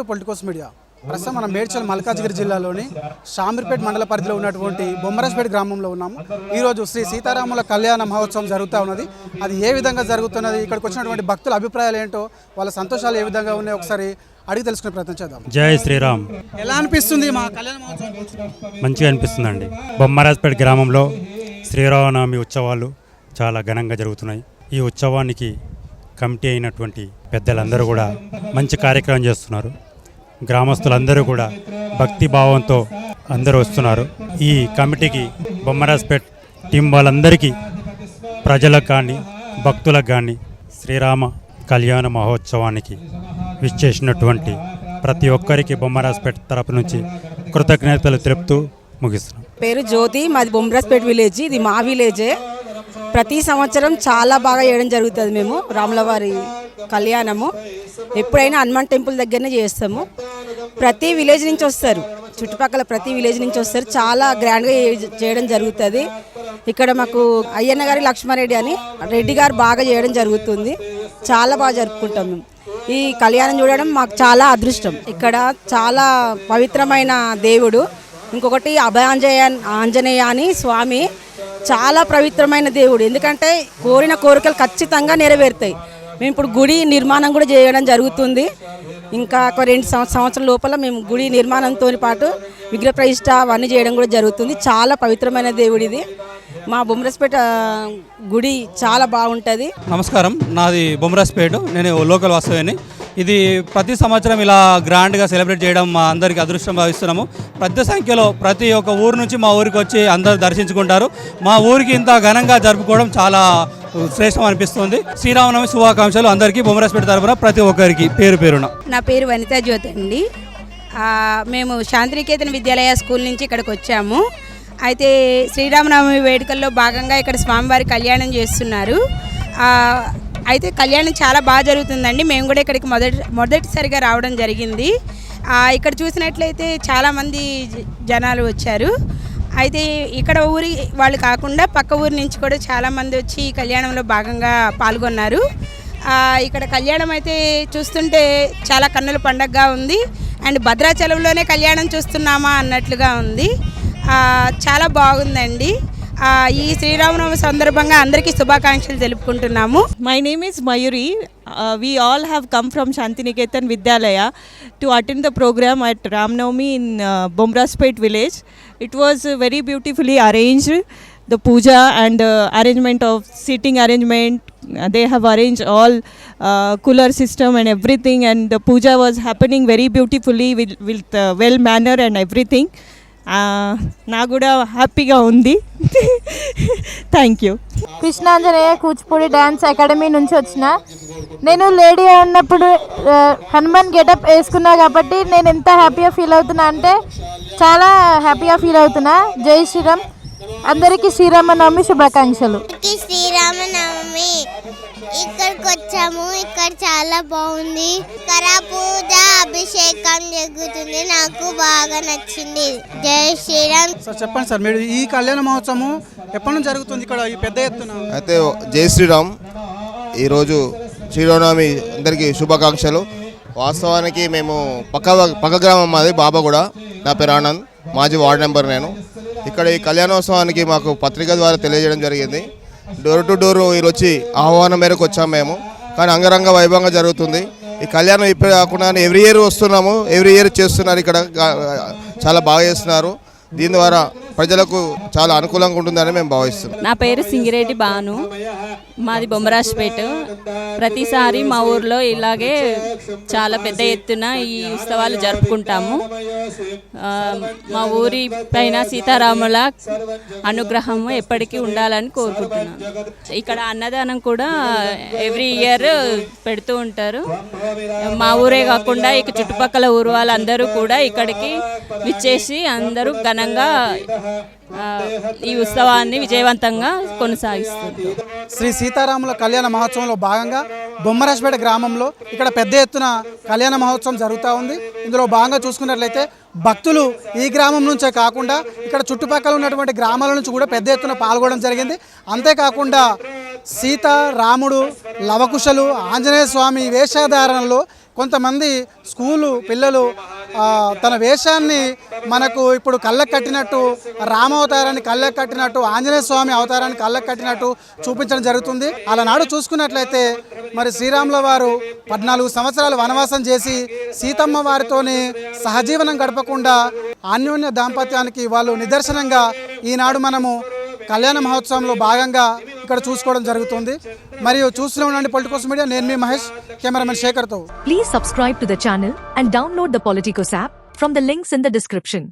To Politicos media. ప్రస్తుతం మనం మేడ్చల్ మల్కాజ్గిరి జిల్లాలోని షామీర్పేట మండల పరిధిలో ఉన్నటువంటి బొమ్మరాజ్పేట గ్రామంలో ఉన్నాము. ఈరోజు శ్రీ సీతారాముల కళ్యాణ మహోత్సవం జరుగుతూ ఉన్నది. అది ఏ విధంగా జరుగుతున్నది, ఇక్కడికి వచ్చినటువంటి భక్తుల అభిప్రాయాలు ఏంటో, వాళ్ళ సంతోషాలు ఏ విధంగా ఉన్నాయో ఒకసారి అడిగి తెలుసుకునే ప్రయత్నం చేద్దాం. జై శ్రీరామ్. ఎలా అనిపిస్తుంది మా కళ్యాణ మహోత్సవం? మంచిగా అనిపిస్తుందండి. బొమ్మరాజ్పేట గ్రామంలో శ్రీరామనవమి ఉత్సవాలు చాలా ఘనంగా జరుగుతున్నాయి. ఈ ఉత్సవానికి కమిటీ అయినటువంటి పెద్దలందరూ కూడా మంచి కార్యక్రమం చేస్తున్నారు. గ్రామస్తులందరూ కూడా భక్తి భావంతో అందరూ వస్తున్నారు. ఈ కమిటీకి బొమ్మరాజ్పేట టీం వాళ్ళందరికీ, ప్రజలకు కానీ భక్తులకు కానీ శ్రీరామ కళ్యాణ మహోత్సవానికి విచ్చేసినటువంటి ప్రతి ఒక్కరికి బొమ్మరాజ్పేట తరపు నుంచి కృతజ్ఞతలు తెలుపుతూ ముగిస్తున్నాం. పేరు జ్యోతి, మాది బొమ్మరాజ్పేట విలేజ్. ఇది మా విలేజే. ప్రతి సంవత్సరం చాలా బాగా చేయడం జరుగుతుంది. మేము రాములవారి కళ్యాణము ఎప్పుడైనా హనుమాన్ టెంపుల్ దగ్గరనే చేస్తాము. ప్రతి విలేజ్ నుంచి వస్తారు, చుట్టుపక్కల ప్రతి విలేజ్ నుంచి వస్తారు. చాలా గ్రాండ్గా చేయడం జరుగుతుంది. ఇక్కడ మాకు అయ్యన్న గారి లక్ష్మారెడ్డి అని రెడ్డి గారు బాగా చేయడం జరుగుతుంది. చాలా బాగా జరుపుకుంటాం మేము. ఈ కళ్యాణం చూడడం మాకు చాలా అదృష్టం. ఇక్కడ చాలా పవిత్రమైన దేవుడు. ఇంకొకటి ఆంజనేయ అని స్వామి, చాలా పవిత్రమైన దేవుడు. ఎందుకంటే కోరిన కోరికలు ఖచ్చితంగా నెరవేరుతాయి. మేము ఇప్పుడు గుడి నిర్మాణం కూడా చేయడం జరుగుతుంది. ఇంకా ఒక 2 సంవత్సరాల లోపల మేము గుడి నిర్మాణంతో పాటు విగ్రహ ప్రతిష్ఠ అవన్నీ చేయడం కూడా జరుగుతుంది. చాలా పవిత్రమైన దేవుడు ఇది. మా బొమ్మరాజ్పేట గుడి చాలా బాగుంటుంది. నమస్కారం, నాది బొమ్మరాజ్పేట. నేను లోకల్ వాస్తవ్యాన్ని. ఇది ప్రతి సంవత్సరం ఇలా గ్రాండ్గా సెలబ్రేట్ చేయడం మా అందరికీ అదృష్టం భావిస్తున్నాము. పెద్ద సంఖ్యలో ప్రతి ఒక్క ఊరు నుంచి మా ఊరికి వచ్చి అందరూ దర్శించుకుంటారు. మా ఊరికి ఇంత ఘనంగా జరుపుకోవడం చాలా శ్రేష్టం అనిపిస్తుంది. శ్రీరామనవమి శుభాకాంక్షలు అందరికీ బొమ్మరాజ్పేట తరపున ప్రతి ఒక్కరికి పేరు పేరున. నా పేరు వనితా జ్యోతి అండి. మేము శాంతినికేతన విద్యాలయ స్కూల్ నుంచి ఇక్కడికి వచ్చాము. అయితే శ్రీరామనవమి వేడుకల్లో భాగంగా ఇక్కడ స్వామివారి కళ్యాణం చేస్తున్నారు. అయితే కళ్యాణం చాలా బాగా జరుగుతుందండి. మేము కూడా ఇక్కడికి మొదటిసారిగా రావడం జరిగింది. ఇక్కడ చూసినట్లయితే చాలామంది జనాలు వచ్చారు. అయితే ఇక్కడ ఊరి వాళ్ళు కాకుండా పక్క ఊరి నుంచి కూడా చాలామంది వచ్చి ఈ కళ్యాణంలో భాగంగా పాల్గొన్నారు. ఇక్కడ కళ్యాణం అయితే చూస్తుంటే చాలా కన్నుల పండగగా ఉంది. అండ్ భద్రాచలంలోనే కళ్యాణం చూస్తున్నామా అన్నట్లుగా ఉంది. చాలా బాగుందండి. ఈ శ్రీరామనవమి సందర్భంగా అందరికీ శుభాకాంక్షలు తెలుపుకుంటున్నాము. My name is Mayuri. We all have come from Shantiniketan Vidyalaya to attend the program at Ramnavami in Bomraspet village. It was very beautifully arranged. The puja and arrangement of seating arrangement, they have arranged all cooler system and everything, and the puja was happening very beautifully with well manner and everything. నాకు కూడా హ్యాపీగా ఉంది. Thank you. Krishnanjaneya Kuchipudi dance academy నుంచి వచ్చిన. నేను lady ఉన్నప్పుడు Hanuman getup వేసుకున్నా కాబట్టి నేను ఎంత హ్యాపీగా ఫీల్ అవుతున్నా అంటే చాలా హ్యాపీగా ఫీల్ అవుతున్నా. జై శ్రీరామ్. అందరికీ శ్రీరామనవమి శుభాకాంక్షలు. శ్రీరామనవమి ఇక్కడికి వచ్చాము. ఇక్కడ చాలా బాగుంది. కరా పూజ అభిషేకం జరుగుతుంది. నాకు బాగా నచ్చింది. జై శ్రీరామ్. సార్ చెప్పండి సార్, మీరు ఈ కళ్యాణ మహోత్సవం ఎప్పటి నుంచి జరుగుతుంది ఇక్కడ ఈ పెద్ద ఎత్తున? అయితే జై శ్రీరామ్. ఈరోజు శ్రీరామనవమి అందరికీ శుభాకాంక్షలు. వాస్తవానికి మేము పక్క గ్రామం మాది బాబాగూడ. నా పేరు ఆనంద్, మాజీ వార్డు నెంబర్ నేను. ఇక్కడ ఈ కళ్యాణోత్సవానికి మాకు పత్రిక ద్వారా తెలియజేయడం జరిగింది. డోర్ టు డోర్ వీళ్ళు వచ్చి ఆహ్వానం మేరకు వచ్చాము మేము. కానీ అంగరంగ వైభవంగా జరుగుతుంది ఈ కళ్యాణం. ఇప్పుడు కాకుండా ఎవ్రీ ఇయర్ వస్తున్నాము, ఎవ్రీ ఇయర్ చేస్తున్నారు. ఇక్కడ చాలా బాగా చేస్తున్నారు. దీని ద్వారా ప్రజలకు చాలా అనుకూలంగా ఉంటుందని మేము భావిస్తున్నాం. నా పేరు సింగిరెడ్డి బాను, మాది బొమ్మరాజ్పేట. ప్రతిసారి మా ఊర్లో ఇలాగే చాలా పెద్ద ఎత్తున ఈ ఉత్సవాలు జరుపుకుంటాము. మా ఊరి పైన సీతారాముల అనుగ్రహం ఎప్పటికీ ఉండాలని కోరుకుంటున్నాను. ఇక్కడ అన్నదానం కూడా ఎవ్రీ ఇయర్ పెడుతూ ఉంటారు. మా ఊరే కాకుండా ఇక చుట్టుపక్కల ఊరు వాళ్ళందరూ కూడా ఇక్కడికి విచ్చేసి అందరూ ఘనంగా ఈ ఉత్సవాన్ని విజయవంతంగా కొనసాగిస్తుంది. శ్రీ సీతారాముల కళ్యాణ మహోత్సవంలో భాగంగా బొమ్మరాజ్పేట గ్రామంలో ఇక్కడ పెద్ద ఎత్తున కళ్యాణ మహోత్సవం జరుగుతూ ఉంది. ఇందులో భాగంగా చూసుకున్నట్లయితే భక్తులు ఈ గ్రామం నుంచే కాకుండా ఇక్కడ చుట్టుపక్కల ఉన్నటువంటి గ్రామాల నుంచి కూడా పెద్ద ఎత్తున పాల్గొనడం జరిగింది. అంతేకాకుండా సీత రాముడు లవకుశలు ఆంజనేయ స్వామి వేషధారణలో కొంతమంది స్కూలు పిల్లలు తన వేషాన్ని మనకు ఇప్పుడు కళ్ళకు కట్టినట్టు రామావతారాన్ని కళ్ళకు కట్టినట్టు ఆంజనేయ స్వామి అవతారాన్ని కళ్ళకు కట్టినట్టు చూపించడం జరుగుతుంది. అలనాడు చూసుకున్నట్లయితే మరి శ్రీరాముల వారు 14 సంవత్సరాలు వనవాసం చేసి సీతమ్మ వారితోని సహజీవనం గడపకుండా అన్యోన్య దాంపత్యానికి వాళ్ళు నిదర్శనంగా ఈనాడు మనము కళ్యాణ మహోత్సవంలో భాగంగా ఇక్కడ చూసుకోవడం జరుగుతుంది. మరియు చూస్తూనే ఉండండి పొలిటికోస్ మీడియా. నేను మీ మహేష్, కెమెరామెన్ శేఖర్తో. Please subscribe to the channel and download the Politicos app from the links in the description.